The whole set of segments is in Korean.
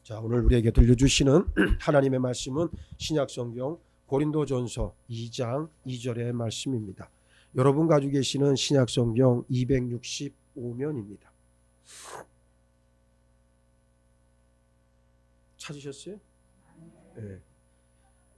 자, 오늘 우리에게 들려주시는 하나님의 말씀은 신약성경 고린도전서 2장 2절의 말씀입니다. 여러분 가지고 계시는 신약성경 265면입니다. 찾으셨어요? 네.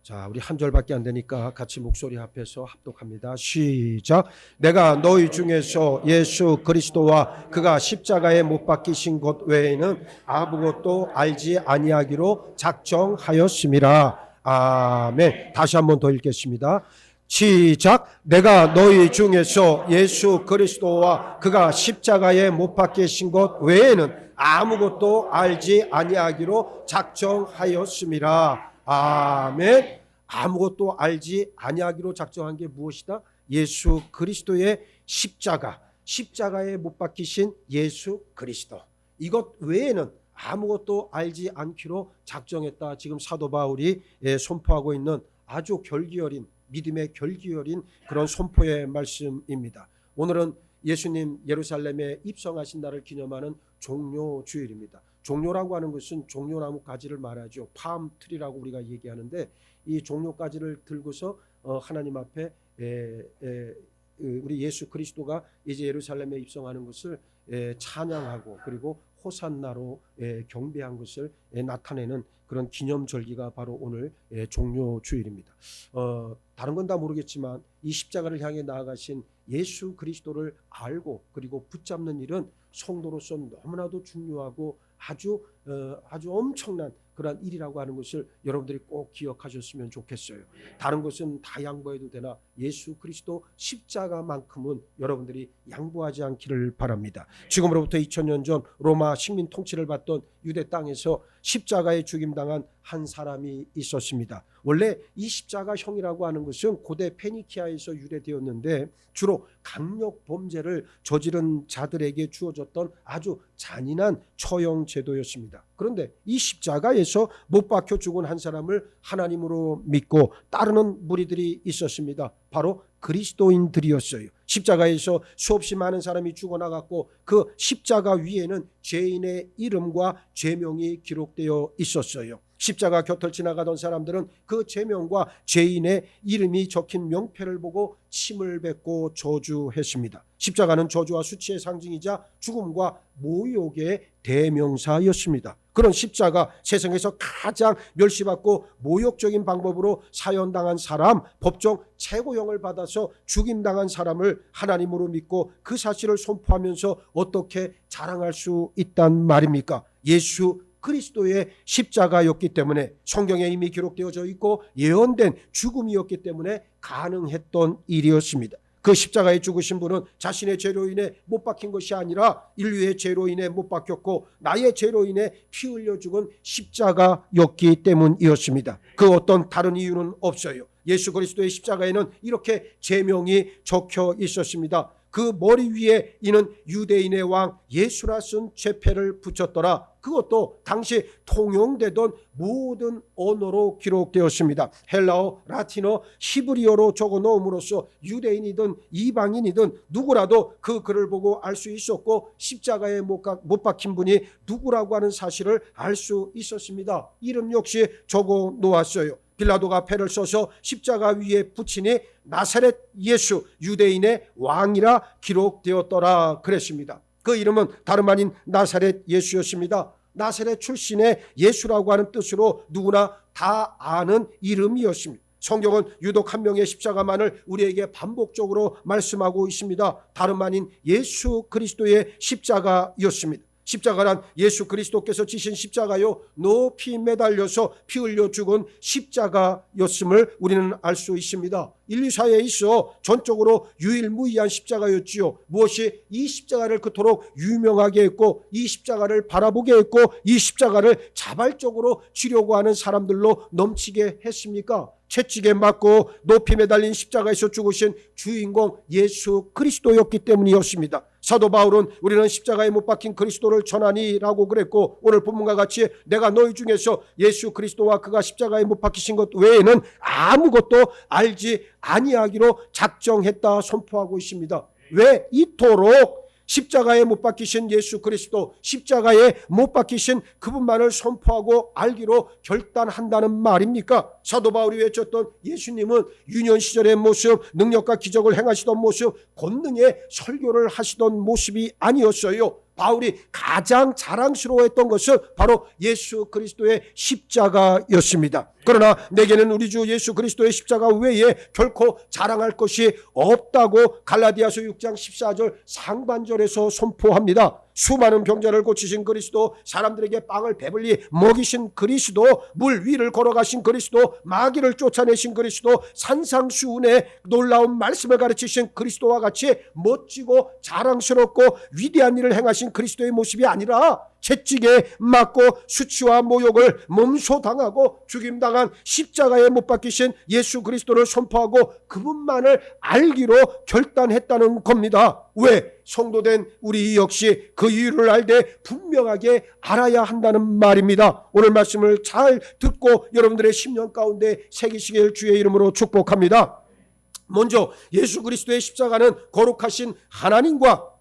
자, 우리 한 절밖에 안 되니까 같이 목소리 합해서 합독합니다. 시작. 내가 너희 중에서 예수 그리스도와 그가 십자가에 못 박히신 것 외에는 아무것도 알지 아니하기로 작정하였음이라. 아멘. 다시 한번 더 읽겠습니다. 시작. 내가 너희 중에서 예수 그리스도와 그가 십자가에 못 박히신 것 외에는 아무것도 알지 아니하기로 작정하였음이라. 아멘. 아무것도 알지 아니하기로 작정한 게 무엇이다? 예수 그리스도의 십자가에 못 박히신 예수 그리스도. 이것 외에는 아무것도 알지 않기로 작정했다. 지금 사도 바울이 선포하고 있는 아주 결기어린, 믿음의 결기어린 그런 선포의 말씀입니다. 오늘은 예수님 예루살렘에 입성하신 날을 기념하는 종료주일입니다. 종료라고 하는 것은 종려나무 가지를 말하죠. 팜트리라고 우리가 얘기하는데, 이 종려가지를 들고서 하나님 앞에 우리 예수 그리스도가 이제 예루살렘에 입성하는 것을 찬양하고, 그리고 호산나로 경배한 것을 나타내는 그런 기념절기가 바로 오늘 종료주일입니다. 다른 건 다 모르겠지만 이 십자가를 향해 나아가신 예수 그리스도를 알고 그리고 붙잡는 일은 성도로서 너무나도 중요하고 아주 엄청난 그러한 일이라고 하는 것을 여러분들이 꼭 기억하셨으면 좋겠어요. 다른 것은 다 양보해도 되나 예수 그리스도 십자가만큼은 여러분들이 양보하지 않기를 바랍니다. 지금으로부터 2000년 전 로마 식민 통치를 받던 유대 땅에서 십자가에 죽임당한 한 사람이 있었습니다. 원래 이 십자가형이라고 하는 것은 고대 페니키아에서 유래되었는데 주로 강력 범죄를 저지른 자들에게 주어졌던 아주 잔인한 처형 제도였습니다. 그런데 이 십자가에서 못 박혀 죽은 한 사람을 하나님으로 믿고 따르는 무리들이 있었습니다. 바로 그리스도인들이었어요. 십자가에서 수없이 많은 사람이 죽어나갔고 그 십자가 위에는 죄인의 이름과 죄명이 기록되어 있었어요. 십자가 곁을 지나가던 사람들은 그 죄명과 죄인의 이름이 적힌 명패를 보고 침을 뱉고 저주했습니다. 십자가는 저주와 수치의 상징이자 죽음과 모욕의 대명사였습니다. 그런 십자가, 세상에서 가장 멸시받고 모욕적인 방법으로 사형당한 사람, 법정 최고형을 받아서 죽임당한 사람을 하나님으로 믿고 그 사실을 선포하면서 어떻게 자랑할 수 있단 말입니까? 예수 그리스도의 십자가였기 때문에, 성경에 이미 기록되어져 있고 예언된 죽음이었기 때문에 가능했던 일이었습니다. 그 십자가에 죽으신 분은 자신의 죄로 인해 못 박힌 것이 아니라 인류의 죄로 인해 못 박혔고 나의 죄로 인해 피 흘려 죽은 십자가였기 때문이었습니다. 그 어떤 다른 이유는 없어요. 예수 그리스도의 십자가에는 이렇게 제명이 적혀 있었습니다. 그 머리 위에 이는 유대인의 왕 예수라 쓴 죄패를 붙였더라. 그것도 당시 통용되던 모든 언어로 기록되었습니다. 헬라어, 라틴어, 히브리어로 적어 놓음으로써 유대인이든 이방인이든 누구라도 그 글을 보고 알 수 있었고 십자가에 못 박힌 분이 누구라고 하는 사실을 알 수 있었습니다. 이름 역시 적어 놓았어요. 빌라도가 패를 써서 십자가 위에 붙이니 나사렛 예수, 유대인의 왕이라 기록되었더라 그랬습니다. 그 이름은 다름 아닌 나사렛 예수였습니다. 나사렛 출신의 예수라고 하는 뜻으로 누구나 다 아는 이름이었습니다. 성경은 유독 한 명의 십자가만을 우리에게 반복적으로 말씀하고 있습니다. 다름 아닌 예수 그리스도의 십자가였습니다. 십자가란 예수 그리스도께서 지신 십자가요, 높이 매달려서 피 흘려 죽은 십자가였음을 우리는 알 수 있습니다. 인류사에 있어 전적으로 유일무이한 십자가였지요. 무엇이 이 십자가를 그토록 유명하게 했고 이 십자가를 바라보게 했고 이 십자가를 자발적으로 지려고 하는 사람들로 넘치게 했습니까? 채찍에 맞고 높이 매달린 십자가에서 죽으신 주인공 예수 그리스도였기 때문이었습니다. 사도 바울은 우리는 십자가에 못 박힌 그리스도를 전하니라고 그랬고, 오늘 본문과 같이 내가 너희 중에서 예수 그리스도와 그가 십자가에 못 박히신 것 외에는 아무것도 알지 아니하기로 작정했다 선포하고 있습니다. 왜 이토록 십자가에 못 박히신 예수 그리스도, 십자가에 못 박히신 그분만을 선포하고 알기로 결단한다는 말입니까? 사도 바울이 외쳤던 예수님은 유년 시절의 모습, 능력과 기적을 행하시던 모습, 권능의 설교를 하시던 모습이 아니었어요. 바울이 가장 자랑스러워했던 것은 바로 예수 그리스도의 십자가였습니다. 그러나 내게는 우리 주 예수 그리스도의 십자가 외에 결코 자랑할 것이 없다고 갈라디아서 6장 14절 상반절에서 선포합니다. 수많은 병자를 고치신 그리스도, 사람들에게 빵을 배불리 먹이신 그리스도, 물 위를 걸어가신 그리스도, 마귀를 쫓아내신 그리스도, 산상수훈의 놀라운 말씀을 가르치신 그리스도와 같이 멋지고 자랑스럽고 위대한 일을 행하신 그리스도의 모습이 아니라 채찍에 맞고 수치와 모욕을 몸소당하고 죽임당한 십자가에 못 박히신 예수 그리스도를 선포하고 그분만을 알기로 결단했다는 겁니다. 왜? 성도된 우리 역시 그 이유를 알되 분명하게 알아야 한다는 말입니다. 오늘 말씀을 잘 듣고 여러분들의 심령 가운데 새기시길 주의 이름으로 축복합니다. 먼저 예수 그리스도의 십자가는 거룩하신 하나님과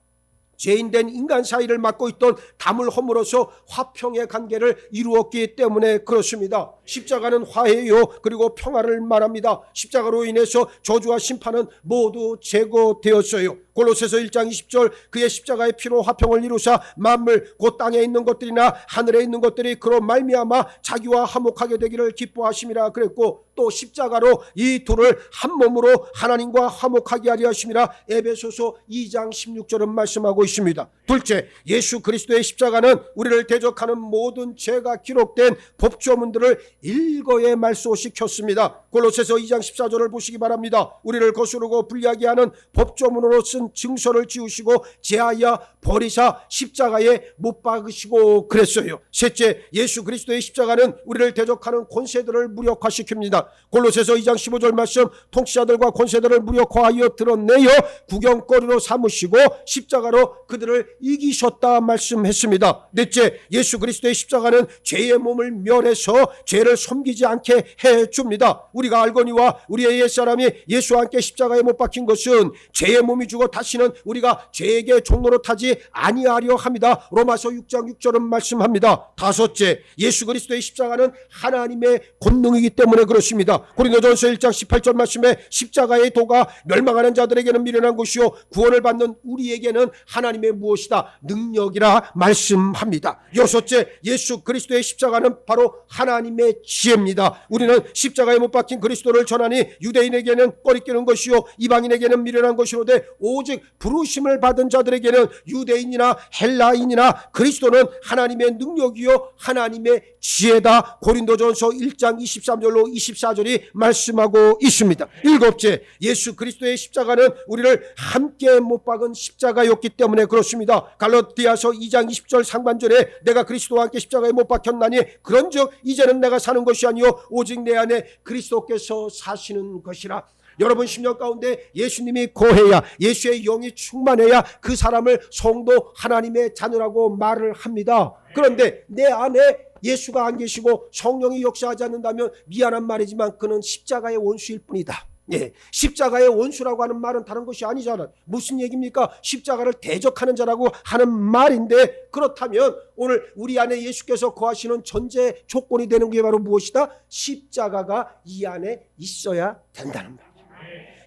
죄인된 인간 사이를 맡고 있던 담을 허물어서 화평의 관계를 이루었기 때문에 그렇습니다. 십자가는 화해요, 그리고 평화를 말합니다. 십자가로 인해서 저주와 심판은 모두 제거되었어요. 골로새서 1장 20절 그의 십자가의 피로 화평을 이루사 만물 곧 땅에 있는 것들이나 하늘에 있는 것들이 그로 말미암아 자기와 화목하게 되기를 기뻐하심이라 그랬고, 또 십자가로 이 둘을 한 몸으로 하나님과 화목하게 하려 하심이라 에베소서 2장 16절은 말씀하고 있습니다. 둘째, 예수 그리스도의 십자가는 우리를 대적하는 모든 죄가 기록된 법조문들을 일거에 말소시켰습니다. 골로새서 2장 14절을 보시기 바랍니다. 우리를 거스르고 불리하게 하는 법조문으로 쓴 증서를 지우시고 제하여 버리사 십자가에 못 박으시고 그랬어요. 셋째, 예수 그리스도의 십자가는 우리를 대적하는 권세들을 무력화시킵니다. 골로새서 2장 15절 말씀, 통치자들과 권세들을 무력화하여 드러내어 구경거리로 삼으시고 십자가로 그들을 이기셨다 말씀했습니다. 넷째, 예수 그리스도의 십자가는 죄의 몸을 멸해서 죄를 섬기지 않게 해줍니다. 우리가 알거니와 우리의 옛사람이 예수와 함께 십자가에 못 박힌 것은 죄의 몸이 죽어 다시는 우리가 죄에게 종로로 타지 아니하려 합니다. 로마서 6장 6절은 말씀합니다. 다섯째, 예수 그리스도의 십자가는 하나님의 권능이기 때문에 그렇습니다. 고린도전서 1장 18절 말씀에 십자가의 도가 멸망하는 자들에게는 미련한 것이요 구원을 받는 우리에게는 하나님의 무엇이다? 능력이라 말씀합니다. 여섯째, 예수 그리스도의 십자가는 바로 하나님의 지혜입니다. 우리는 십자가에 못 박힌 그리스도를 전하니 유대인에게는 꺼리끼는 것이요 이방인에게는 미련한 것이로되 오직 부르심을 받은 자들에게는 유대인이나 헬라인이나 그리스도는 하나님의 능력이요 하나님의 지혜다. 고린도전서 1장 23절로 24절이 말씀하고 있습니다. 일곱째, 예수 그리스도의 십자가는 우리를 함께 못 박은 십자가였기 때문에 그렇습니다. 갈라디아서 2장 20절 상반절에 내가 그리스도와 함께 십자가에 못 박혔나니 그런즉 이제는 내가 사는 것이 아니요 오직 내 안에 그리스도께서 사시는 것이라. 여러분 심령 가운데 예수님이 거해야, 예수의 영이 충만해야 그 사람을 성도 하나님의 자녀라고 말을 합니다. 그런데 내 안에 예수가 안 계시고 성령이 역사하지 않는다면 미안한 말이지만 그는 십자가의 원수일 뿐이다. 예, 십자가의 원수라고 하는 말은 다른 것이 아니잖아요. 무슨 얘기입니까? 십자가를 대적하는 자라고 하는 말인데, 그렇다면 오늘 우리 안에 예수께서 거하시는 전제 조건이 되는 게 바로 무엇이다? 십자가가 이 안에 있어야 된다는 말.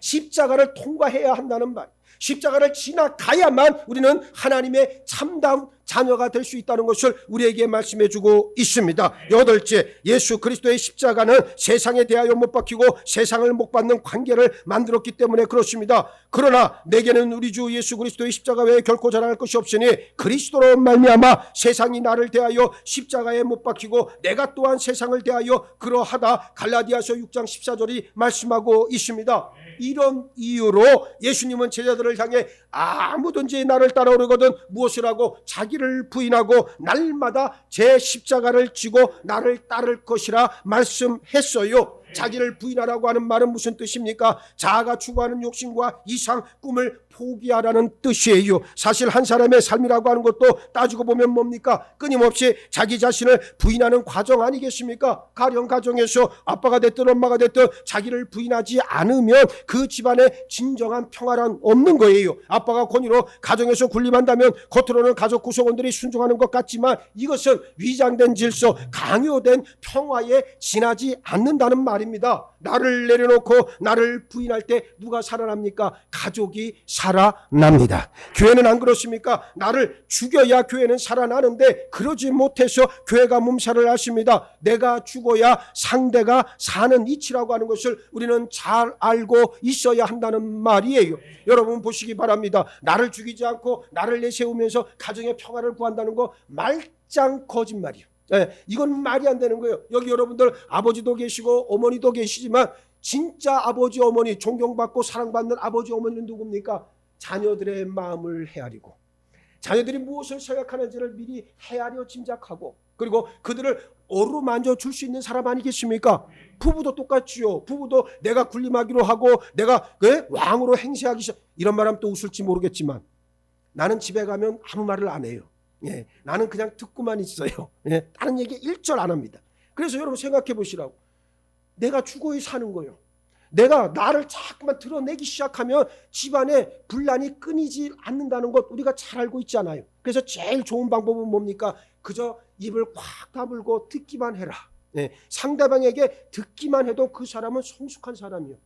십자가를 통과해야 한다는 말. 십자가를 지나가야만 우리는 하나님의 참다운 자녀가 될 수 있다는 것을 우리에게 말씀해 주고 있습니다. 여덟째, 예수 그리스도의 십자가는 세상에 대하여 못 박히고 세상을 못 받는 관계를 만들었기 때문에 그렇습니다. 그러나 내게는 우리 주 예수 그리스도의 십자가 외에 결코 자랑할 것이 없으니 그리스도로 말미암아 세상이 나를 대하여 십자가에 못 박히고 내가 또한 세상을 대하여 그러하다. 갈라디아서 6장 14절이 말씀하고 있습니다. 이런 이유로 예수님은 제자들을 향해 아무든지 나를 따라오려거든 무엇을 하고 자기를 부인하고 날마다 제 십자가를 지고 나를 따를 것이라 말씀했어요. 자기를 부인하라고 하는 말은 무슨 뜻입니까? 자아가 추구하는 욕심과 이상, 꿈을 포기하라는 뜻이에요. 사실 한 사람의 삶이라고 하는 것도 따지고 보면 뭡니까? 끊임없이 자기 자신을 부인하는 과정 아니겠습니까? 가령 가정에서 아빠가 됐든 엄마가 됐든 자기를 부인하지 않으면 그 집안에 진정한 평화란 없는 거예요. 아빠가 권위로 가정에서 군림한다면 겉으로는 가족 구성원들이 순종하는 것 같지만 이것은 위장된 질서, 강요된 평화에 지나지 않는다는 말입니다. 나를 내려놓고 나를 부인할 때 누가 살아납니까? 가족이 살아납니다. 교회는 안 그렇습니까? 나를 죽여야 교회는 살아나는데 그러지 못해서 교회가 몸살을 앓습니다. 내가 죽어야 상대가 사는 이치라고 하는 것을 우리는 잘 알고 있어야 한다는 말이에요. 여러분 보시기 바랍니다. 나를 죽이지 않고 나를 내세우면서 가정의 평화를 구한다는 거 말짱 거짓말이에요. 이건 말이 안 되는 거예요. 여기 여러분들 아버지도 계시고 어머니도 계시지만 진짜 아버지 어머니, 존경받고 사랑받는 아버지 어머니는 누굽니까? 자녀들의 마음을 헤아리고 자녀들이 무엇을 생각하는지를 미리 헤아려 짐작하고 그리고 그들을 어루만져 줄 수 있는 사람 아니겠습니까? 부부도 똑같지요. 부부도 내가 군림하기로 하고 내가 왕으로 행세하기 시작. 이런 말하면 또 웃을지 모르겠지만 나는 집에 가면 아무 말을 안 해요. 나는 그냥 듣고만 있어요. 다른 얘기 일절 안 합니다. 그래서 여러분 생각해 보시라고. 내가 죽어야 사는 거예요. 내가 나를 자꾸만 드러내기 시작하면 집안에 분란이 끊이지 않는다는 것 우리가 잘 알고 있지 않아요. 그래서 제일 좋은 방법은 뭡니까? 그저 입을 꽉 다물고 듣기만 해라. 상대방에게 듣기만 해도 그 사람은 성숙한 사람이요.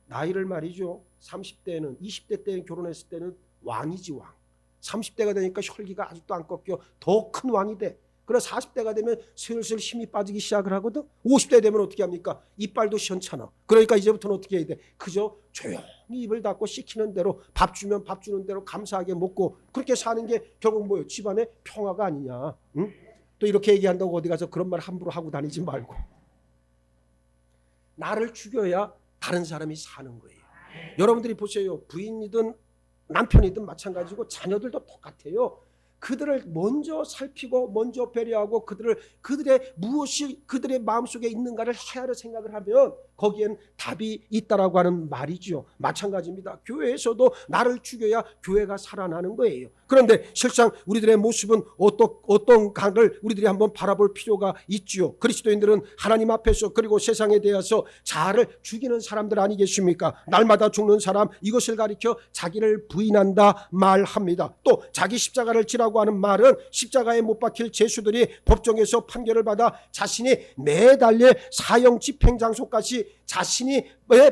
나이를 말이죠. 30대는 20대 때 결혼했을 때는 왕이지 왕. 30대가 되니까 혈기가 아직도 안 꺾여 더 큰 왕이 돼. 그래서 40대가 되면 슬슬 힘이 빠지기 시작을 하거든. 50대 되면 어떻게 합니까? 이빨도 시원찮아. 그러니까 이제부터는 어떻게 해야 돼? 그저 조용히 입을 닫고 시키는 대로 밥 주면 밥 주는 대로 감사하게 먹고 그렇게 사는 게 결국 뭐예요? 집안의 평화가 아니냐. 응? 또 이렇게 얘기한다고 어디 가서 그런 말 함부로 하고 다니지 말고. 나를 죽여야 다른 사람이 사는 거예요. 여러분들이 보세요. 부인이든 남편이든 마찬가지고 자녀들도 똑같아요. 그들을 먼저 살피고 먼저 배려하고 그들의 무엇이 그들의 마음속에 있는가를 헤아려 생각을 하면 거기엔 답이 있다라고 하는 말이죠. 마찬가지입니다. 교회에서도 나를 죽여야 교회가 살아나는 거예요. 그런데 실상 우리들의 모습은 어떤 각을 우리들이 한번 바라볼 필요가 있죠. 그리스도인들은 하나님 앞에서 그리고 세상에 대해서 자아를 죽이는 사람들 아니겠습니까? 날마다 죽는 사람, 이것을 가리켜 자기를 부인한다 말합니다. 또 자기 십자가를 지라고 하는 말은 십자가에 못 박힐 죄수들이 법정에서 판결을 받아 자신이 매달릴 사형 집행 장소까지 자신이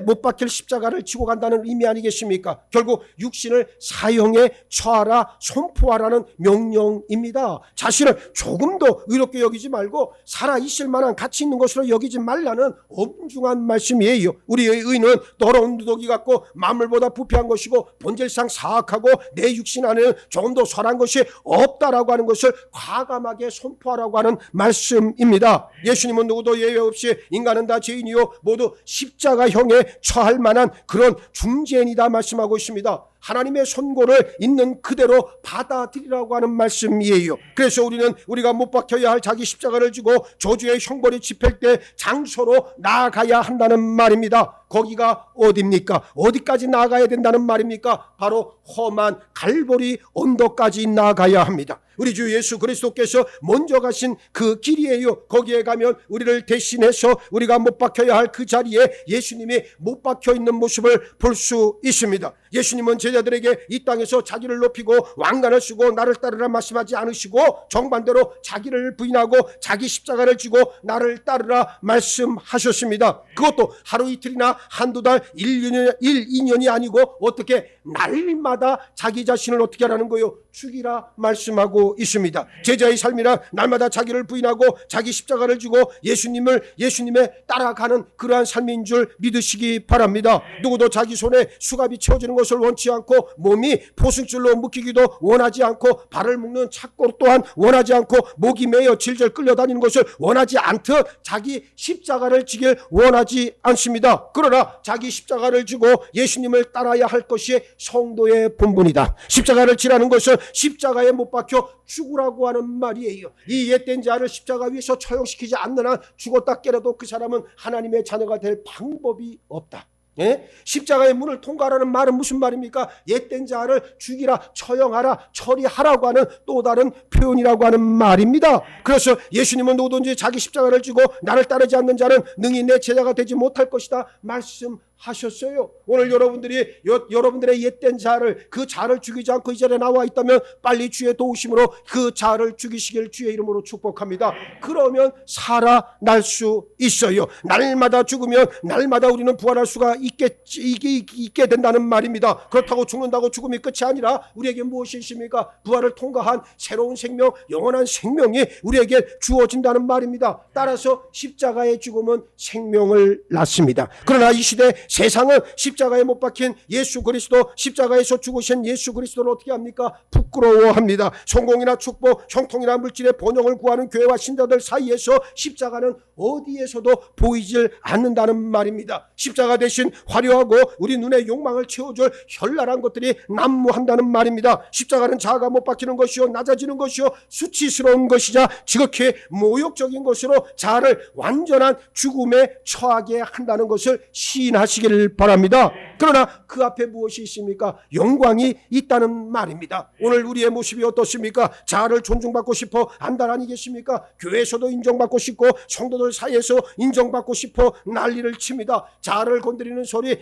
못 박힐 십자가를 지고 간다는 의미 아니겠습니까? 결국 육신을 사형에 처하라, 선포하라는 명령입니다. 자신을 조금도 의롭게 여기지 말고 살아있을 만한 가치 있는 것으로 여기지 말라는 엄중한 말씀이에요. 우리의 의는 더러운 누더기 같고 만물보다 부패한 것이고 본질상 사악하고 내 육신 안에는 조금 더 선한 것이 없다라고 하는 것을 과감하게 선포하라고 하는 말씀입니다. 예수님은 누구도 예외 없이 인간은 다 죄인이요 모두 십자가형에 처할 만한 그런 중죄인이다 말씀하고 있습니다. 하나님의 선고를 있는 그대로 받아들이라고 하는 말씀이에요. 그래서 우리는 우리가 못 박혀야 할 자기 십자가를 지고 저주의 형벌이 집행 때 장소로 나아가야 한다는 말입니다. 거기가 어디입니까? 어디까지 나아가야 된다는 말입니까? 바로 험한 갈보리 언덕까지 나아가야 합니다. 우리 주 예수 그리스도께서 먼저 가신 그 길이에요. 거기에 가면 우리를 대신해서 우리가 못 박혀야 할 그 자리에 예수님이 못 박혀 있는 모습을 볼 수 있습니다. 예수님은 제자들에게 이 땅에서 자기를 높이고 왕관을 쓰고 나를 따르라 말씀하지 않으시고 정반대로 자기를 부인하고 자기 십자가를 지고 나를 따르라 말씀하셨습니다. 그것도 하루 이틀이나 한두 달, 2년이 아니고 어떻게 날마다 자기 자신을 어떻게 하라는 거예요? 죽이라 말씀하고 있습니다. 제자의 삶이란 날마다 자기를 부인하고 자기 십자가를 지고 예수님의 따라가는 그러한 삶인 줄 믿으시기 바랍니다. 누구도 자기 손에 수갑이 채워지는 것을 원치 않고 몸이 포승줄로 묶이기도 원하지 않고 발을 묶는 착고 또한 원하지 않고 목이 메어 질질 끌려다니는 것을 원하지 않듯 자기 십자가를 지길 원하지 않습니다. 그러나 자기 십자가를 지고 예수님을 따라야 할 것이 성도의 본분이다. 십자가를 지라는 것은 십자가에 못 박혀 죽으라고 하는 말이에요. 이 옛된 자를 십자가 위에서 처형시키지 않는 한 죽었다 깨려도 그 사람은 하나님의 자녀가 될 방법이 없다. 예? 십자가의 문을 통과하라는 말은 무슨 말입니까? 옛된 자를 죽이라, 처형하라, 처리하라고 하는 또 다른 표현이라고 하는 말입니다. 그래서 예수님은 누구든지 자기 십자가를 지고 나를 따르지 않는 자는 능히 내 제자가 되지 못할 것이다 말씀하셨어요. 오늘 여러분들의 옛된 자를, 그 자를 죽이지 않고 이 자리에 나와 있다면 빨리 주의 도우심으로 그 자를 죽이시길 주의 이름으로 축복합니다. 그러면 살아날 수 있어요. 날마다 죽으면 날마다 우리는 부활할 수가 있게 된다는 말입니다. 그렇다고 죽는다고 죽음이 끝이 아니라 우리에게 무엇이 있습니까? 부활을 통과한 새로운 생명, 영원한 생명이 우리에게 주어진다는 말입니다. 따라서 십자가의 죽음은 생명을 낳습니다. 그러나 이 시대 세상은 십자가에 못 박힌 예수 그리스도, 십자가에서 죽으신 예수 그리스도를 어떻게 합니까? 부끄러워합니다. 성공이나 축복, 형통이나 물질의 번영을 구하는 교회와 신자들 사이에서 십자가는 어디에서도 보이질 않는다는 말입니다. 십자가 대신 화려하고 우리 눈의 욕망을 채워줄 현란한 것들이 난무한다는 말입니다. 십자가는 자아가 못 박히는 것이요, 낮아지는 것이요, 수치스러운 것이자 지극히 모욕적인 것으로 자아를 완전한 죽음에 처하게 한다는 것을 시인하시길 바랍니다. 그러나 그 앞에 무엇이 있습니까? 영광이 있다는 말입니다. 오늘 우리의 모습이 어떻습니까? 자아를 존중받고 싶어 안달 아니겠습니까? 교회에서도 인정받고 싶고 성도들 사이에서 인정받고 싶어 난리를 칩니다. 자아를 건드리는 소리,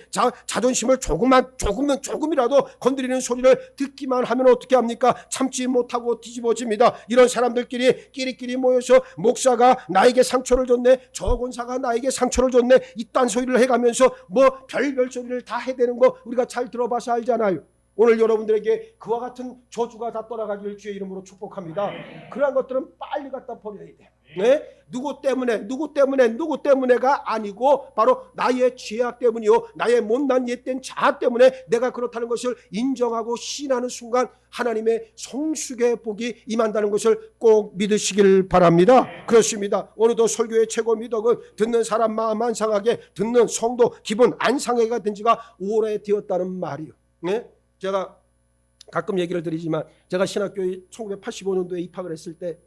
자존심을 조금이라도 건드리는 소리를 듣기만 하면 어떻게 합니까? 참지 못하고 뒤집어집니다. 이런 사람들끼리 끼리끼리 모여서 목사가 나에게 상처를 줬네, 저 권사가 나에게 상처를 줬네, 이딴 소리를 해가면서 뭐 별별 소리를 다 해대는 거 우리가 잘 들어봐서 알잖아요. 오늘 여러분들에게 그와 같은 저주가 다 떠나가기를 주의 이름으로 축복합니다. 그러한 것들은 빨리 갖다 버려야 돼. 네? 누구 때문에가 아니고 바로 나의 죄악 때문이요, 나의 못난 옛된 자아 때문에 내가 그렇다는 것을 인정하고 시인하는 순간 하나님의 성숙의 복이 임한다는 것을 꼭 믿으시길 바랍니다. 그렇습니다. 오늘도 설교의 최고 미덕은 듣는 사람 마음 안 상하게, 듣는 성도 기분 안 상하게가 된 지가 오래되었다는 말이요. 네? 제가 가끔 얘기를 드리지만 제가 신학교에 1985년도에 입학을 했을 때,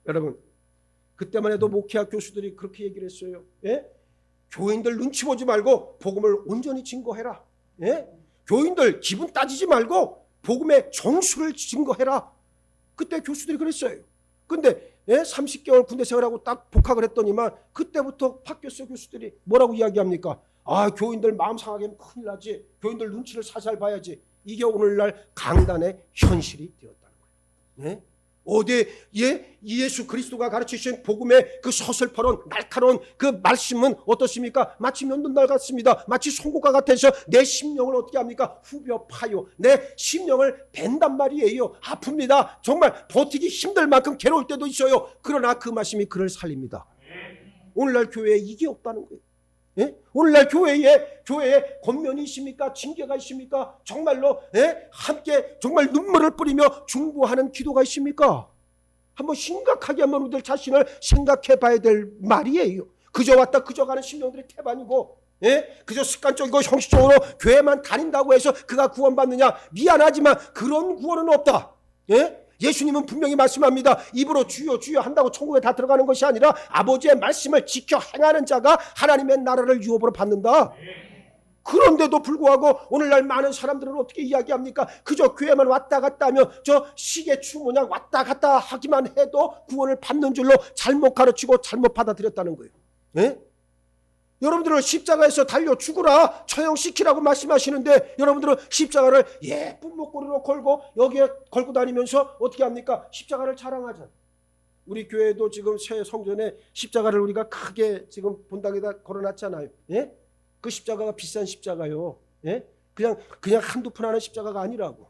여러분 그때만 해도 목회학 교수들이 그렇게 얘기를 했어요. 예? 교인들 눈치 보지 말고 복음을 온전히 증거해라. 예? 교인들 기분 따지지 말고 복음의 정수를 증거해라. 그때 교수들이 그랬어요. 근데 30개월 군대 생활하고 딱 복학을 했더니만 그때부터 바뀌었어요. 교수들이 뭐라고 이야기합니까? 아, 교인들 마음 상하게 하면 큰일 나지, 교인들 눈치를 살살 봐야지. 이게 오늘날 강단의 현실이 되었다는 거예요. 네? 어디에 예수 그리스도가 가르치신 복음의 그 서슬퍼런 날카로운 그 말씀은 어떻습니까? 마치 면도날 같습니다. 마치 송곳과 같아서 내 심령을 어떻게 합니까? 후벼 파요. 내 심령을 벤단 말이에요. 아픕니다. 정말 버티기 힘들 만큼 괴로울 때도 있어요. 그러나 그 말씀이 그를 살립니다. 오늘날 교회에 이게 없다는 거예요. 예? 오늘날 교회에 권면이 있습니까? 징계가 있습니까? 정말로 함께 정말 눈물을 뿌리며 중보하는 기도가 있습니까? 한번 심각하게 한번 우리들 자신을 생각해 봐야 될 말이에요. 그저 왔다 그저 가는 심령들이 태반이고, 그저 습관적이고 형식적으로 교회만 다닌다고 해서 그가 구원받느냐? 미안하지만 그런 구원은 없다. 예수님은 분명히 말씀합니다. 입으로 주여 주여 한다고 천국에 다 들어가는 것이 아니라 아버지의 말씀을 지켜 행하는 자가 하나님의 나라를 유업으로 받는다. 그런데도 불구하고 오늘날 많은 사람들은 어떻게 이야기합니까? 그저 교회만 왔다 갔다 하며 저 시계추 모양 왔다 갔다 하기만 해도 구원을 받는 줄로 잘못 가르치고 잘못 받아들였다는 거예요. 여러분들은 십자가에서 달려 죽으라, 처형시키라고 말씀하시는데 여러분들은 십자가를 예쁜 목걸이로 걸고 여기에 걸고 다니면서 어떻게 합니까? 십자가를 자랑하잖아요. 우리 교회도 지금 새 성전에 십자가를 우리가 크게 지금 본당에다 걸어놨잖아요. 그 십자가가 비싼 십자가요. 그냥 한두 푼 하는 십자가가 아니라고.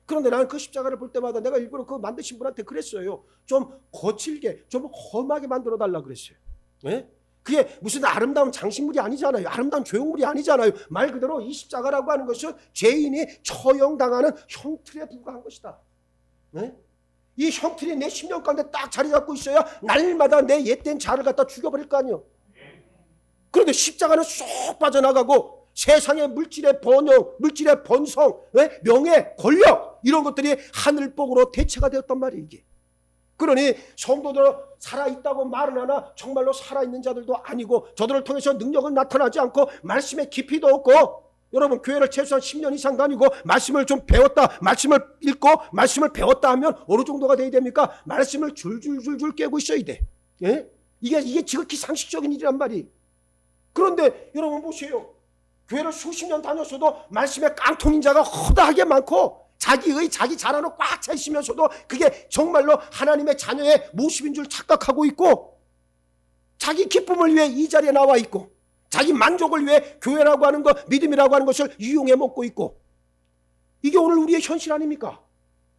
그런데 나는 그 십자가를 볼 때마다 내가 일부러 그 만드신 분한테 그랬어요. 좀 거칠게, 좀 험하게 만들어 달라 그랬어요. 그게 무슨 아름다운 장식물이 아니잖아요. 아름다운 조형물이 아니잖아요. 말 그대로 이 십자가라고 하는 것은 죄인이 처형당하는 형틀에 불과한 것이다. 이 형틀이 내 심령 가운데 딱 자리 잡고 있어야 날마다 내 옛된 자를 갖다 죽여버릴 거 아니에요. 그런데 십자가는 쏙 빠져나가고 세상의 물질의 번영, 물질의 번성, 명예, 권력 이런 것들이 하늘복으로 대체가 되었단 말이에요. 이게. 그러니 성도들 살아있다고 말은 하나 정말로 살아있는 자들도 아니고 저들을 통해서 능력은 나타나지 않고 말씀의 깊이도 없고, 여러분 교회를 최소한 10년 이상 다니고 말씀을 좀 배웠다, 말씀을 읽고 말씀을 배웠다 하면 어느 정도가 돼야 됩니까? 말씀을 줄줄줄줄 깨고 있어야 돼. 예? 이게 지극히 상식적인 일이란 말이에요. 그런데 여러분 보세요. 교회를 수십 년 다녔어도 말씀에 깡통인 자가 허다하게 많고 자기 자랑으로 꽉 차 있으면서도 그게 정말로 하나님의 자녀의 모습인 줄 착각하고 있고, 자기 기쁨을 위해 이 자리에 나와 있고, 자기 만족을 위해 교회라고 하는 것, 믿음이라고 하는 것을 이용해 먹고 있고, 이게 오늘 우리의 현실 아닙니까?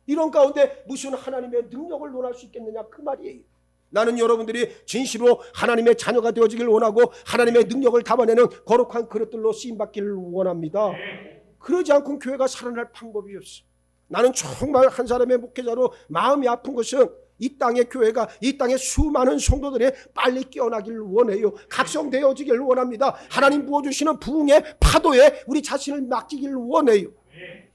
이런 가운데 무슨 하나님의 능력을 논할 수 있겠느냐 그 말이에요. 나는 여러분들이 진실로 하나님의 자녀가 되어지길 원하고 하나님의 능력을 담아내는 거룩한 그릇들로 쓰임받기를 원합니다. 그러지 않고는 교회가 살아날 방법이 없어. 나는 정말 한 사람의 목회자로 마음이 아픈 것은 이 땅의 교회가, 이 땅의 수많은 성도들이 빨리 깨어나기를 원해요. 각성되어지기를 원합니다. 하나님 부어주시는 부흥의 파도에 우리 자신을 맡기기를 원해요.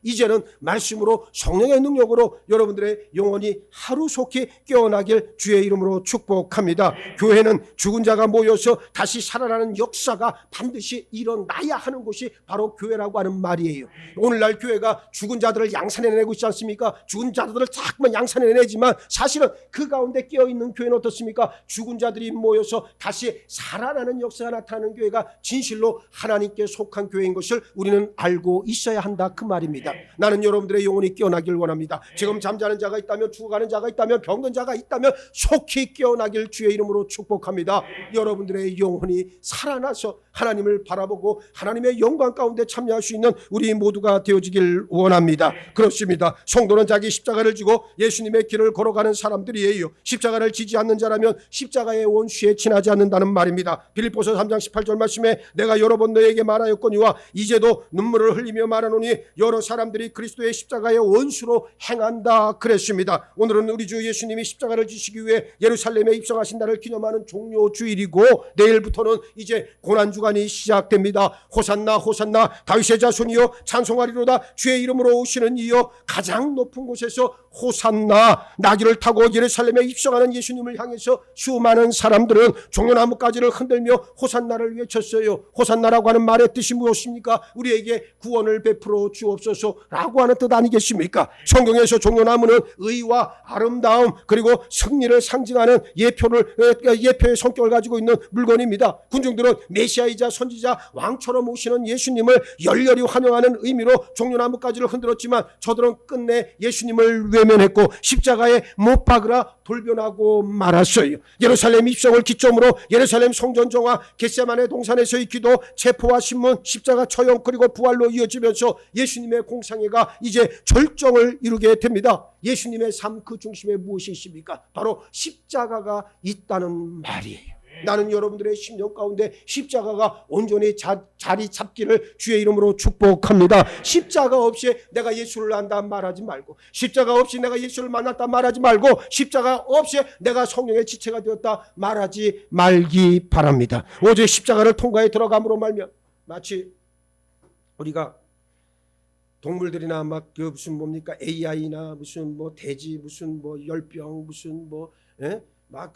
이제는 말씀으로 성령의 능력으로 여러분들의 영혼이 하루속히 깨어나길 주의 이름으로 축복합니다. 교회는 죽은 자가 모여서 다시 살아나는 역사가 반드시 일어나야 하는 곳이 바로 교회라고 하는 말이에요. 오늘날 교회가 죽은 자들을 양산해내고 있지 않습니까? 죽은 자들을 자꾸만 양산해내지만 사실은 그 가운데 깨어있는 교회는 어떻습니까? 죽은 자들이 모여서 다시 살아나는 역사가 나타나는 교회가 진실로 하나님께 속한 교회인 것을 우리는 알고 있어야 한다 그 말입니다. 나는 여러분들의 영혼이 깨어나길 원합니다. 지금 잠자는 자가 있다면, 죽어가는 자가 있다면, 병든 자가 있다면 속히 깨어나길 주의 이름으로 축복합니다. 여러분들의 영혼이 살아나서 하나님을 바라보고 하나님의 영광 가운데 참여할 수 있는 우리 모두가 되어지길 원합니다. 그렇습니다. 성도는 자기 십자가를 지고 예수님의 길을 걸어가는 사람들이에요. 십자가를 지지 않는 자라면 십자가의 원수에 지나지 않는다는 말입니다. 빌립보서 3장 18절 말씀에 내가 여러 번 너에게 말하였거니와 이제도 눈물을 흘리며 말하노니 여러 사람들이 그리스도의 십자가의 원수로 행한다 그랬습니다. 오늘은 우리 주 예수님이 십자가를 지시기 위해 예루살렘에 입성하신 날을 기념하는 종료주일이고, 내일부터는 이제 고난주간이 시작됩니다. 호산나 호산나 다윗의 자손이여 찬송하리로다. 주의 이름으로 오시는 이여 가장 높은 곳에서 호산나. 나귀를 타고 예루살렘에 입성하는 예수님을 향해서 수많은 사람들은 종려나무가지를 흔들며 호산나를 외쳤어요. 호산나라고 하는 말의 뜻이 무엇입니까? 우리에게 구원을 베풀어 주옵소서라고 하는 뜻 아니겠습니까? 성경에서 종려나무는 의와 아름다움 그리고 승리를 상징하는 예표의 성격을 가지고 있는 물건입니다. 군중들은 메시아이자 선지자 왕처럼 오시는 예수님을 열렬히 환영하는 의미로 종려나무가지를 흔들었지만 저들은 끝내 예수님을 외면했고 십자가에 못 박으라 돌변하고 말았어요. 예루살렘 입성을 기점으로 예루살렘 성전정화, 겟세마네 동산에서의 기도, 체포와 신문, 십자가 처형 그리고 부활로 이어지면서 예수님의 공생애가 이제 절정을 이루게 됩니다. 예수님의 삶 그 중심에 무엇이 있습니까? 바로 십자가가 있다는 말이에요. 나는 여러분들의 심령 가운데 십자가가 온전히 자리 잡기를 주의 이름으로 축복합니다. 십자가 없이 내가 예수를 안다 말하지 말고, 십자가 없이 내가 예수를 만났다 말하지 말고, 십자가 없이 내가 성령의 지체가 되었다 말하지 말기 바랍니다. 어제 십자가를 통과해 들어감으로 말면 마치 우리가 동물들이나 막 그 무슨 뭡니까 AI나 무슨 뭐 돼지 무슨 뭐 열병 무슨 뭐 막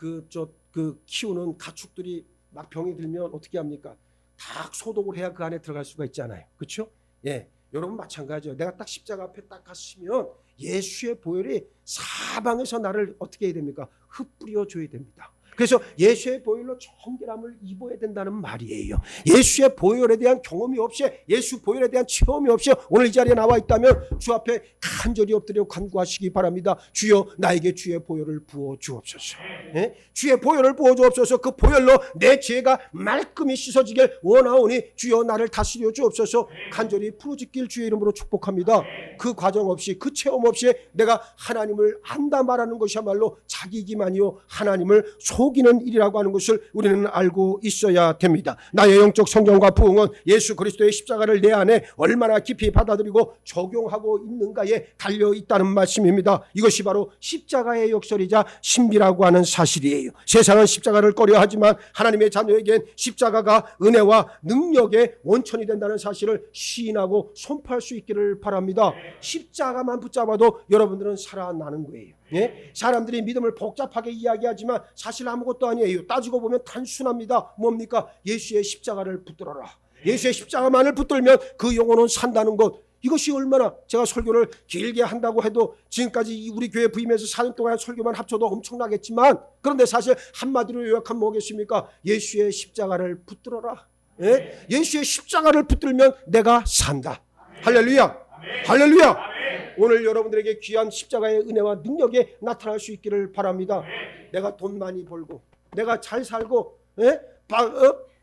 그 키우는 가축들이 막 병이 들면 어떻게 합니까? 다 소독을 해야 그 안에 들어갈 수가 있잖아요. 그렇죠? 예, 여러분 마찬가지예요. 내가 딱 십자가 앞에 딱 갔으면 예수의 보혈이 사방에서 나를 어떻게 해야 됩니까? 흩뿌려 줘야 됩니다. 그래서 예수의 보혈로 정결함을 입어야 된다는 말이에요. 예수의 보혈에 대한 경험이 없이, 예수 보혈에 대한 체험이 없이 오늘 이 자리에 나와 있다면 주 앞에 간절히 엎드려 간구하시기 바랍니다. 주여 나에게 주의 보혈을 부어 주옵소서. 예? 주의 보혈을 부어 주옵소서. 그 보혈로 내 죄가 말끔히 씻어지길 원하오니 주여 나를 다스려 주옵소서. 간절히 부르짖길 주의 이름으로 축복합니다. 그 과정 없이, 그 체험 없이 내가 하나님을 안다 말하는 것이야말로 자기기만이요 하나님을 속이는 일이라고 하는 것을 우리는 알고 있어야 됩니다. 나의 영적 성장과 부흥은 예수 그리스도의 십자가를 내 안에 얼마나 깊이 받아들이고 적용하고 있는가에 달려 있다는 말씀입니다. 이것이 바로 십자가의 역설이자 신비라고 하는 사실이에요. 세상은 십자가를 꺼려하지만 하나님의 자녀에겐 십자가가 은혜와 능력의 원천이 된다는 사실을 시인하고 선포할 수 있기를 바랍니다. 십자가만 붙잡아도 여러분들은 살아나는 거예요. 예? 사람들이 믿음을 복잡하게 이야기하지만 사실 아무것도 아니에요. 따지고 보면 단순합니다. 뭡니까? 예수의 십자가를 붙들어라. 예수의 십자가만을 붙들면 그 영혼은 산다는 것. 이것이 얼마나, 제가 설교를 길게 한다고 해도 지금까지 우리 교회 부임해서 4년 동안 설교만 합쳐도 엄청나겠지만, 그런데 사실 한마디로 요약하면 뭐겠습니까? 예수의 십자가를 붙들어라. 예? 예수의 십자가를 붙들면 내가 산다. 할렐루야. 할렐루야. 오늘 여러분들에게 귀한 십자가의 은혜와 능력에 나타날 수 있기를 바랍니다. 내가 돈 많이 벌고 내가 잘 살고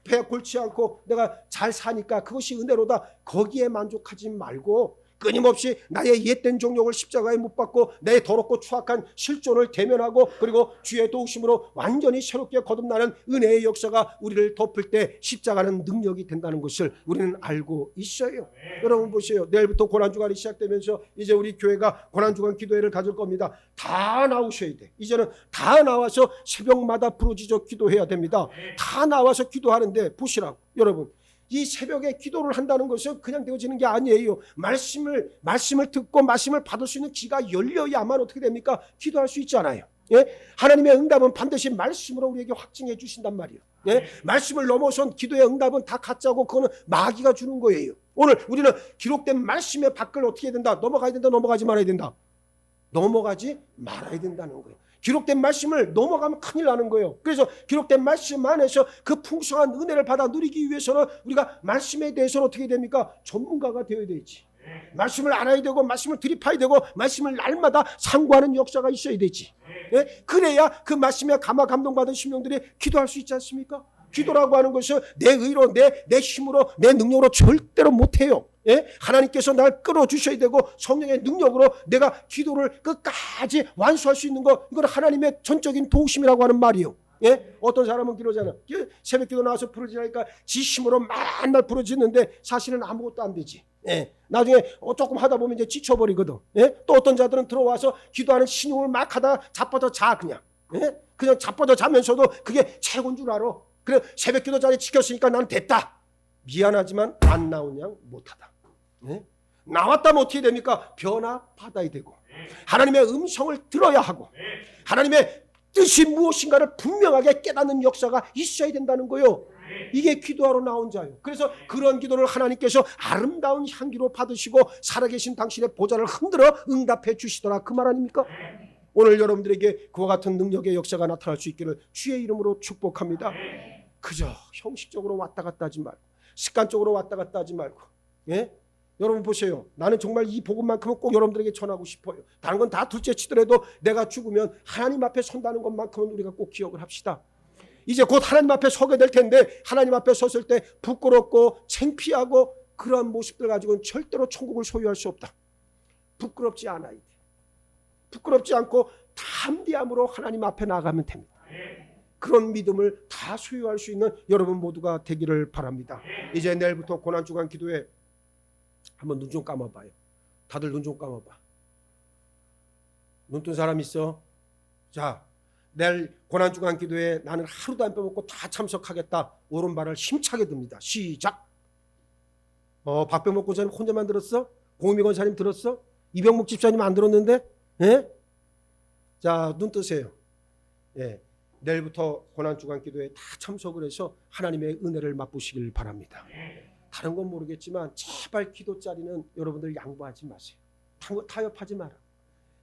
배 골치 않고 내가 잘 사니까 그것이 은혜로다. 거기에 만족하지 말고 끊임없이 나의 옛된 정욕을 십자가에 못 박고 내 더럽고 추악한 실존을 대면하고 그리고 주의 도우심으로 완전히 새롭게 거듭나는 은혜의 역사가 우리를 덮을 때 십자가는 능력이 된다는 것을 우리는 알고 있어요. 여러분 보세요. 내일부터 고난주간이 시작되면서 이제 우리 교회가 고난주간 기도회를 가질 겁니다. 다 나오셔야 돼. 이제는 다 나와서 새벽마다 부르짖어 기도해야 됩니다. 다 나와서 기도하는데 보시라고. 여러분, 이 새벽에 기도를 한다는 것은 그냥 되어지는 게 아니에요. 말씀을 듣고 말씀을 받을 수 있는 귀가 열려야만 어떻게 됩니까? 기도할 수 있잖아요. 예? 하나님의 응답은 반드시 말씀으로 우리에게 확증해 주신단 말이에요. 예? 말씀을 넘어선 기도의 응답은 다 가짜고 그거는 마귀가 주는 거예요. 오늘 우리는 기록된 말씀의 밖을 어떻게 해야 된다? 넘어가야 된다? 넘어가지 말아야 된다? 넘어가지 말아야 된다는 거예요. 기록된 말씀을 넘어가면 큰일 나는 거예요. 그래서 기록된 말씀 안에서 그 풍성한 은혜를 받아 누리기 위해서는 우리가 말씀에 대해서는 어떻게 됩니까? 전문가가 되어야 되지. 말씀을 알아야 되고 말씀을 드립해야 되고 말씀을 날마다 상고하는 역사가 있어야 되지. 예? 그래야 그 말씀에 감화 감동받은 심령들이 기도할 수 있지 않습니까? 기도라고 하는 것은 내 의로 내 힘으로 내 능력으로 절대로 못해요. 예? 하나님께서 날 끌어주셔야 되고 성령의 능력으로 내가 기도를 끝까지 완수할 수 있는 것, 이건 하나님의 전적인 도우심이라고 하는 말이에요. 예? 어떤 사람은 그러잖아. 새벽 기도 나와서 부르짖으니까 지 힘으로 맨날 부르짖는데 사실은 아무것도 안 되지. 예. 나중에 조금 하다 보면 이제 지쳐버리거든. 예? 또 어떤 자들은 들어와서 기도하는 신용을 막 하다 자빠져 자 그냥. 예? 그냥 자빠져 자면서도 그게 최고인 줄 알아. 그래 새벽 기도 자리 지켰으니까 난 됐다. 미안하지만 안 나오냐 못하다. 네? 나왔다면 어떻게 됩니까? 변화받아야 되고 하나님의 음성을 들어야 하고 하나님의 뜻이 무엇인가를 분명하게 깨닫는 역사가 있어야 된다는 거예요. 이게 기도하러 나온 자예요. 그래서 그런 기도를 하나님께서 아름다운 향기로 받으시고 살아계신 당신의 보좌를 흔들어 응답해 주시더라. 그 말 아닙니까? 오늘 여러분들에게 그와 같은 능력의 역사가 나타날 수 있기를 주의 이름으로 축복합니다. 그저 형식적으로 왔다 갔다 하지 말고 습관적으로 왔다 갔다 하지 말고 예? 여러분 보세요. 나는 정말 이 복음만큼은 꼭 여러분들에게 전하고 싶어요. 다른 건 다 둘째 치더라도 내가 죽으면 하나님 앞에 선다는 것만큼은 우리가 꼭 기억을 합시다. 이제 곧 하나님 앞에 서게 될 텐데 하나님 앞에 섰을 때 부끄럽고 창피하고 그러한 모습들 가지고는 절대로 천국을 소유할 수 없다. 부끄럽지 않아야 돼. 부끄럽지 않고 담대함으로 하나님 앞에 나가면 됩니다. 그런 믿음을 다 소유할 수 있는 여러분 모두가 되기를 바랍니다. 이제 내일부터 고난주간 기도회 한번 눈 좀 감아봐요. 다들 눈 좀 감아봐. 눈 뜬 사람 있어? 자, 내일 고난주간 기도회 나는 하루도 안 빼먹고 다 참석하겠다. 오른발을 힘차게 듭니다. 시작. 박병목 권사님 혼자만 들었어? 고은미 권사님 들었어? 이병목 집사님 안 들었는데? 예? 자, 눈 뜨세요. 예. 내일부터 고난주간 기도에 다 참석을 해서 하나님의 은혜를 맛보시길 바랍니다. 다른 건 모르겠지만 제발 기도 자리는 여러분들 양보하지 마세요. 타협하지 마라.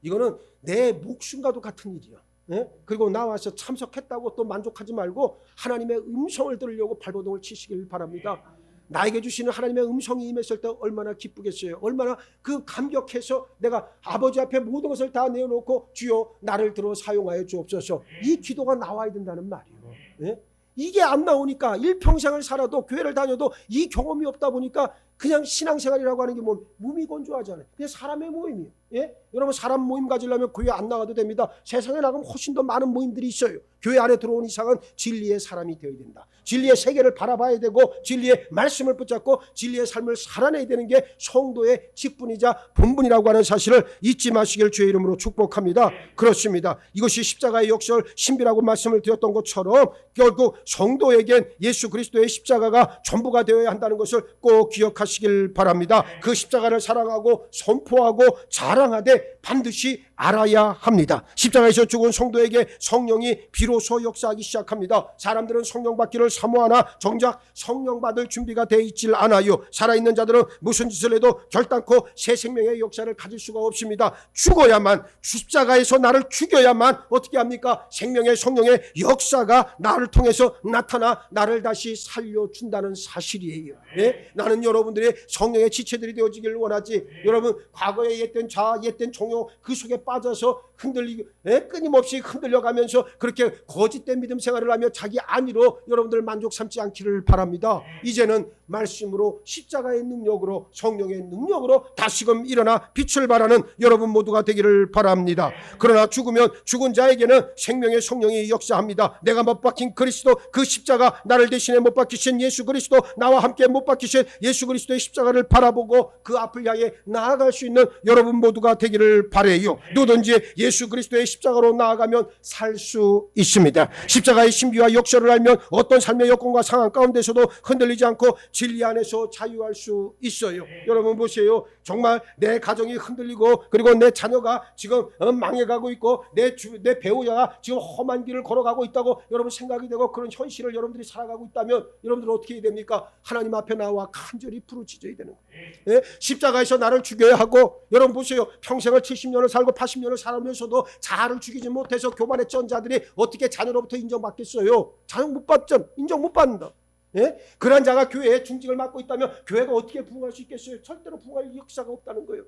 이거는 내 목숨과도 같은 일이야. 예? 그리고 나와서 참석했다고 또 만족하지 말고 하나님의 음성을 들으려고 발버둥을 치시길 바랍니다. 나에게 주시는 하나님의 음성이 임했을 때 얼마나 기쁘겠어요. 얼마나 그 감격해서 내가 아버지 앞에 모든 것을 다 내어놓고 주여 나를 들어 사용하여 주옵소서. 이 기도가 나와야 된다는 말이에요. 예? 이게 안 나오니까 일평생을 살아도 교회를 다녀도 이 경험이 없다 보니까 그냥 신앙생활이라고 하는 게 뭐 무미건조하잖아요. 그냥 사람의 모임이에요. 예? 여러분 사람 모임 가지려면 교회 안 나가도 됩니다. 세상에 나가면 훨씬 더 많은 모임들이 있어요. 교회 안에 들어온 이상은 진리의 사람이 되어야 된다. 진리의 세계를 바라봐야 되고 진리의 말씀을 붙잡고 진리의 삶을 살아내야 되는 게 성도의 직분이자 본분이라고 하는 사실을 잊지 마시길 주의 이름으로 축복합니다. 그렇습니다. 이것이 십자가의 역설 신비라고 말씀을 드렸던 것처럼 결국 성도에겐 예수 그리스도의 십자가가 전부가 되어야 한다는 것을 꼭 기억하시길 바랍니다. 그 십자가를 사랑하고 선포하고 자랑하되 반드시 알아야 합니다. 십자가에서 죽은 성도에게 성령이 비로소 역사하기 시작합니다. 사람들은 성령 받기를 사모하나 정작 성령 받을 준비가 되어 있질 않아요. 살아있는 자들은 무슨 짓을 해도 결단코 새 생명의 역사를 가질 수가 없습니다. 죽어야만, 십자가에서 나를 죽여야만 어떻게 합니까? 생명의 성령의 역사가 나를 통해서 나타나 나를 다시 살려준다는 사실이에요. 예? 나는 여러분들의 성령의 지체들이 되어지기를 원하지. 여러분 과거의 옛된 자아, 옛된 종교 그 속에 빠져서 흔들리고 끊임없이 흔들려가면서 그렇게 거짓된 믿음 생활을 하며 자기 안위로 여러분들 만족 삼지 않기를 바랍니다. 이제는 말씀으로 십자가의 능력으로 성령의 능력으로 다시금 일어나 빛을 발하는 여러분 모두가 되기를 바랍니다. 그러나 죽으면 죽은 자에게는 생명의 성령이 역사합니다. 내가 못 박힌 그리스도, 그 십자가, 나를 대신에 못 박히신 예수 그리스도, 나와 함께 못 박히신 예수 그리스도의 십자가를 바라보고 그 앞을 향해 나아갈 수 있는 여러분 모두가 되기를 바라요. 누구든지 예수 그리스도의 십자가로 나아가면 살 수 있습니다. 십자가의 신비와 역설을 알면 어떤 삶의 여건과 상황 가운데서도 흔들리지 않고 진리 안에서 자유할 수 있어요. 여러분 보세요. 정말 내 가정이 흔들리고 그리고 내 자녀가 지금 망해가고 있고 내 배우자가 지금 험한 길을 걸어가고 있다고 여러분 생각이 되고 그런 현실을 여러분들이 살아가고 있다면 여러분들은 어떻게 해야 됩니까? 하나님 앞에 나와 간절히 부르짖어야 되는 거예요. 예? 십자가에서 나를 죽여야 하고 여러분 보세요. 평생을 70년을 살고 80년을 살면서도 자아를 죽이지 못해서 교만했던 자들이 어떻게 자녀로부터 인정받겠어요? 자녀 못 받죠. 인정 못 받는다. 예? 그런 자가 교회에 중직을 맡고 있다면 교회가 어떻게 부흥할 수 있겠어요? 절대로 부흥할 역사가 없다는 거예요.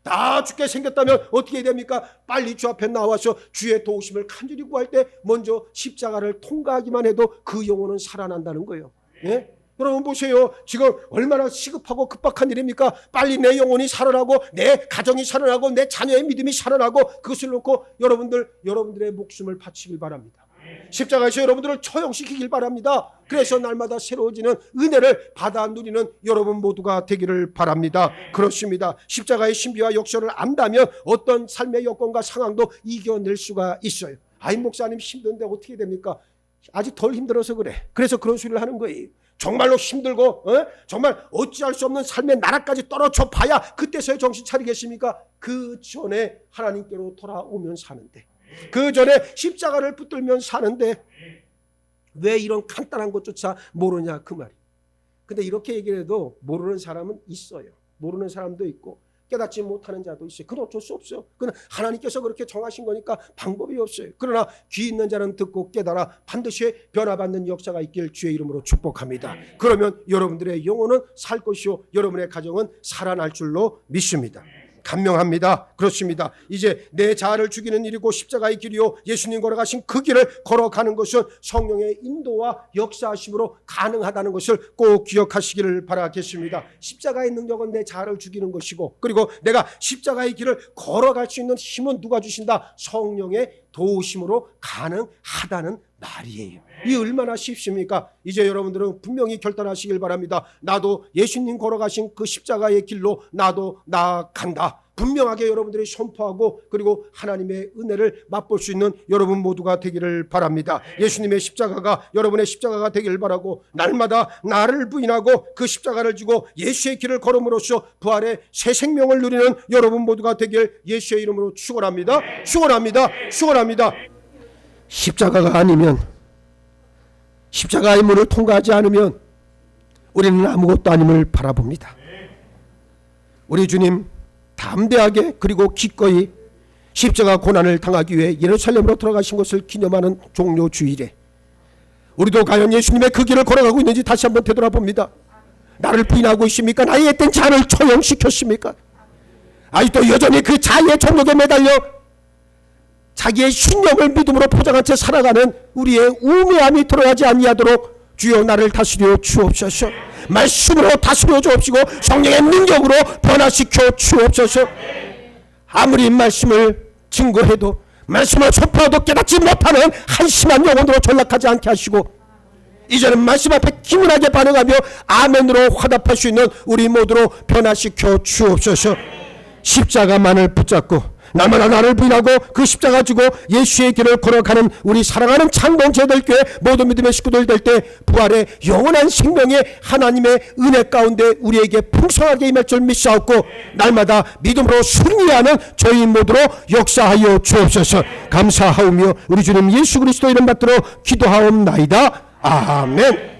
다 죽게 생겼다면 어떻게 해야 됩니까? 빨리 주 앞에 나와서 주의 도우심을 간절히 구할 때 먼저 십자가를 통과하기만 해도 그 영혼은 살아난다는 거예요. 예? 여러분 보세요. 지금 얼마나 시급하고 급박한 일입니까? 빨리 내 영혼이 살아나고 내 가정이 살아나고 내 자녀의 믿음이 살아나고 그것을 놓고 여러분들의 목숨을 바치길 바랍니다. 십자가에서 여러분들을 처형시키길 바랍니다. 그래서 날마다 새로워지는 은혜를 받아 누리는 여러분 모두가 되기를 바랍니다. 그렇습니다. 십자가의 신비와 역설을 안다면 어떤 삶의 여건과 상황도 이겨낼 수가 있어요. 아이 목사님 힘든데 어떻게 됩니까? 아직 덜 힘들어서 그래. 그래서 그런 소리를 하는 거예요. 정말로 힘들고 정말 어찌할 수 없는 삶의 나라까지 떨어져 봐야 그때서야 정신 차리겠습니까? 그 전에 하나님께로 돌아오면 사는데, 그 전에 십자가를 붙들면 사는데 왜 이런 간단한 것조차 모르냐 그 말이. 근데 이렇게 얘기를 해도 모르는 사람은 있어요. 모르는 사람도 있고 깨닫지 못하는 자도 있어요. 그건 어쩔 수 없어요. 그건 하나님께서 그렇게 정하신 거니까 방법이 없어요. 그러나 귀 있는 자는 듣고 깨달아 반드시 변화받는 역사가 있길 주의 이름으로 축복합니다. 그러면 여러분들의 영혼은 살 것이요 여러분의 가정은 살아날 줄로 믿습니다. 간명합니다. 그렇습니다. 이제 내 자아를 죽이는 일이고 십자가의 길이요 예수님 걸어가신 그 길을 걸어가는 것은 성령의 인도와 역사하심으로 가능하다는 것을 꼭 기억하시기를 바라겠습니다. 십자가의 능력은 내 자아를 죽이는 것이고 그리고 내가 십자가의 길을 걸어갈 수 있는 힘은 누가 주신다? 성령의 도우심으로 가능하다는 말이에요. 이 얼마나 쉽습니까? 이제 여러분들은 분명히 결단하시길 바랍니다. 나도 예수님 걸어가신 그 십자가의 길로 나도 나아간다. 분명하게 여러분들이 선포하고 그리고 하나님의 은혜를 맛볼 수 있는 여러분 모두가 되기를 바랍니다. 예수님의 십자가가 여러분의 십자가가 되기를 바라고 날마다 나를 부인하고 그 십자가를 지고 예수의 길을 걸음으로써 부활의 새 생명을 누리는 여러분 모두가 되길 예수의 이름으로 축원합니다. 축원합니다. 축원합니다. 십자가가 아니면, 십자가의 문을 통과하지 않으면 우리는 아무것도 아님을 바라봅니다. 우리 주님 담대하게 그리고 기꺼이 십자가 고난을 당하기 위해 예루살렘으로 들어가신 것을 기념하는 종료 주일에 우리도 과연 예수님의 그 길을 걸어가고 있는지 다시 한번 되돌아봅니다. 나를 부인하고 있습니까? 나의 앳된 자아를 처형시켰습니까? 아직도 여전히 그 자아의 정욕에 매달려 자기의 신념을 믿음으로 포장한 채 살아가는 우리의 우매함이 드러나지 아니하도록 주여 나를 다스려 주옵소서. 말씀으로 다스려 주옵시고 성령의 능력으로 변화시켜 주옵소서. 아무리 말씀을 증거해도 말씀을 선포해도 깨닫지 못하는 한심한 영혼으로 전락하지 않게 하시고 이제는 말씀 앞에 기문하게 반응하며 아멘으로 화답할 수 있는 우리 모두로 변화시켜 주옵소서. 십자가만을 붙잡고 날마다 나를 부인하고 그 십자가 지고 예수의 길을 걸어가는 우리 사랑하는 창동제들교회 모든 믿음의 식구들 될 때 부활의 영원한 생명의 하나님의 은혜 가운데 우리에게 풍성하게 임할 줄 믿사옵고 날마다 믿음으로 승리하는 저희 모두로 역사하여 주옵소서. 감사하오며 우리 주님 예수 그리스도 이름 받들어 기도하옵나이다. 아멘.